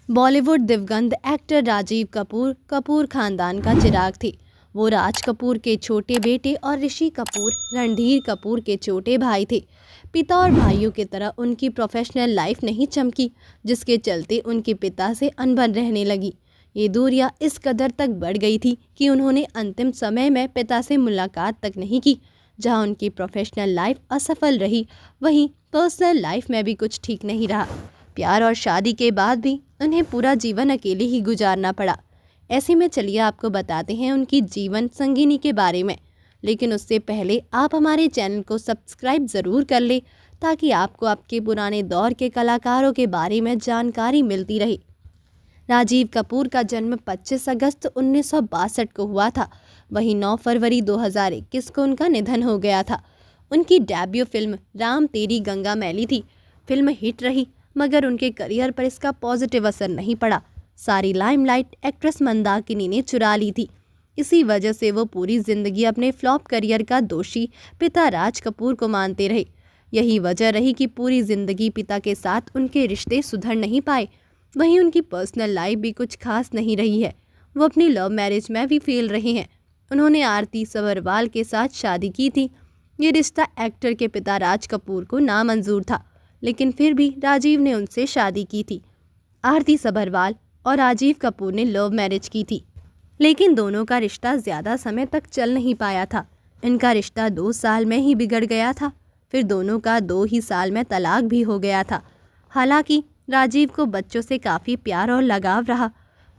बॉलीवुड दिवंगत एक्टर राजीव कपूर कपूर खानदान का चिराग थे। वो राज कपूर के छोटे बेटे और ऋषि कपूर रणधीर कपूर के छोटे भाई थे। पिता और भाइयों की तरह उनकी प्रोफेशनल लाइफ नहीं चमकी, जिसके चलते उनके पिता से अनबन रहने लगी। ये दूरियां इस कदर तक बढ़ गई थी कि उन्होंने अंतिम समय में पिता से मुलाकात तक नहीं की। जहां उनकी प्रोफेशनल लाइफ असफल रही, वहीं पर्सनल लाइफ में भी कुछ ठीक नहीं रहा। प्यार और शादी के बाद भी उन्हें पूरा जीवन अकेले ही गुजारना पड़ा। ऐसे में चलिए आपको बताते हैं उनकी जीवन संगिनी के बारे में। लेकिन उससे पहले आप हमारे चैनल को सब्सक्राइब ज़रूर कर ले, ताकि आपको आपके पुराने दौर के कलाकारों के बारे में जानकारी मिलती रहे। राजीव कपूर का जन्म 25 अगस्त 1962 को हुआ था। वहीं 9 फरवरी 2021 को उनका निधन हो गया था। उनकी डेब्यू फिल्म राम तेरी गंगा मैली थी। फिल्म हिट रही, मगर उनके करियर पर इसका पॉजिटिव असर नहीं पड़ा। सारी लाइमलाइट एक्ट्रेस मंदाकिनी ने चुरा ली थी। इसी वजह से वो पूरी जिंदगी अपने फ्लॉप करियर का दोषी पिता राज कपूर को मानते रहे। यही वजह रही कि पूरी जिंदगी पिता के साथ उनके रिश्ते सुधर नहीं पाए। वहीं उनकी पर्सनल लाइफ भी कुछ खास नहीं रही है। वो अपनी लव मैरिज में भी फेल रहे हैं। उन्होंने आरती सबरवाल के साथ शादी की थी। ये रिश्ता एक्टर के पिता राज कपूर को नामंजूर था, लेकिन फिर भी राजीव ने उनसे शादी की थी। आरती सबरवाल और राजीव कपूर ने लव मैरिज की थी, लेकिन दोनों का रिश्ता ज़्यादा समय तक चल नहीं पाया था। इनका रिश्ता 2 साल में ही बिगड़ गया था। फिर दोनों का 2 ही साल में तलाक भी हो गया था। हालांकि राजीव को बच्चों से काफ़ी प्यार और लगाव रहा,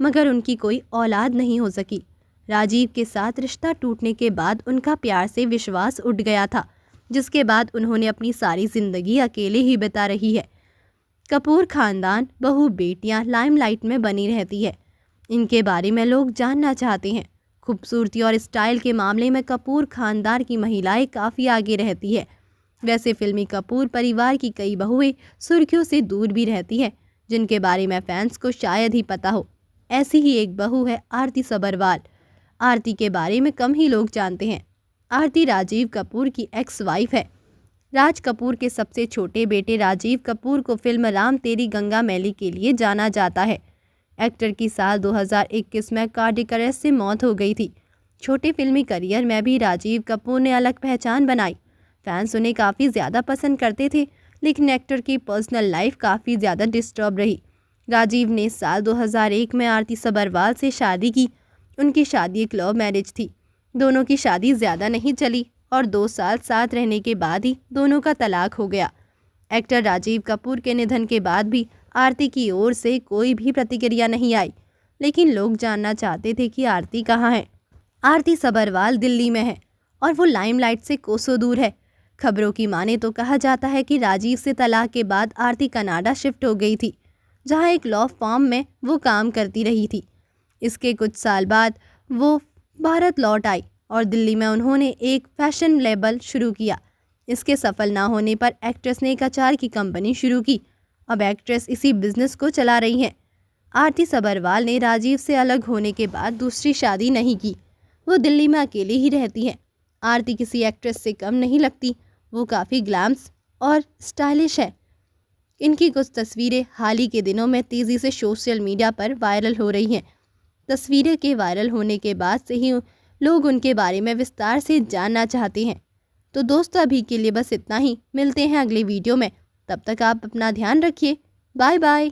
मगर उनकी कोई औलाद नहीं हो सकी। राजीव के साथ रिश्ता टूटने के बाद उनका प्यार से विश्वास उठ गया था, जिसके बाद उन्होंने अपनी सारी ज़िंदगी अकेले ही बिता रही है। कपूर खानदान बहू बेटियां लाइमलाइट में बनी रहती है। इनके बारे में लोग जानना चाहते हैं। खूबसूरती और स्टाइल के मामले में कपूर खानदान की महिलाएं काफ़ी आगे रहती है। वैसे फिल्मी कपूर परिवार की कई बहुएं सुर्खियों से दूर भी रहती हैं, जिनके बारे में फैंस को शायद ही पता हो। ऐसी ही एक बहू है आरती सबरवाल। आरती के बारे में कम ही लोग जानते हैं। आरती राजीव कपूर की एक्स वाइफ है। राज कपूर के सबसे छोटे बेटे राजीव कपूर को फिल्म राम तेरी गंगा मैली के लिए जाना जाता है। एक्टर की साल 2021 में कार्डियक अरेस्ट से मौत हो गई थी। छोटे फिल्मी करियर में भी राजीव कपूर ने अलग पहचान बनाई। फैंस उन्हें काफ़ी ज़्यादा पसंद करते थे, लेकिन एक्टर की पर्सनल लाइफ काफ़ी ज़्यादा डिस्टर्ब रही। राजीव ने साल 2001 में आरती सबरवाल से शादी की। उनकी शादी एक लव मैरिज थी। दोनों की शादी ज़्यादा नहीं चली और 2 साल साथ रहने के बाद ही दोनों का तलाक हो गया। एक्टर राजीव कपूर के निधन के बाद भी आरती की ओर से कोई भी प्रतिक्रिया नहीं आई, लेकिन लोग जानना चाहते थे कि आरती कहाँ है। आरती सबरवाल दिल्ली में है और वो लाइमलाइट से कोसों दूर है। खबरों की माने तो कहा जाता है कि राजीव से तलाक के बाद आरती कनाडा शिफ्ट हो गई थी, जहां एक लॉ फर्म में वो काम करती रही थी। इसके कुछ साल बाद वो भारत लौट आई और दिल्ली में उन्होंने एक फैशन लेबल शुरू किया। इसके सफल ना होने पर एक्ट्रेस ने एक अचार की कंपनी शुरू की। अब एक्ट्रेस इसी बिजनेस को चला रही हैं। आरती सबरवाल ने राजीव से अलग होने के बाद दूसरी शादी नहीं की। वो दिल्ली में अकेली ही रहती हैं। आरती किसी एक्ट्रेस से कम नहीं लगती। वो काफ़ी ग्लैम्स और स्टाइलिश है। इनकी कुछ तस्वीरें हाल ही के दिनों में तेज़ी से सोशल मीडिया पर वायरल हो रही हैं। तस्वीरें के वायरल होने के बाद से ही लोग उनके बारे में विस्तार से जानना चाहते हैं। तो दोस्तों, अभी के लिए बस इतना ही। मिलते हैं अगले वीडियो में। तब तक आप अपना ध्यान रखिए। Bye bye.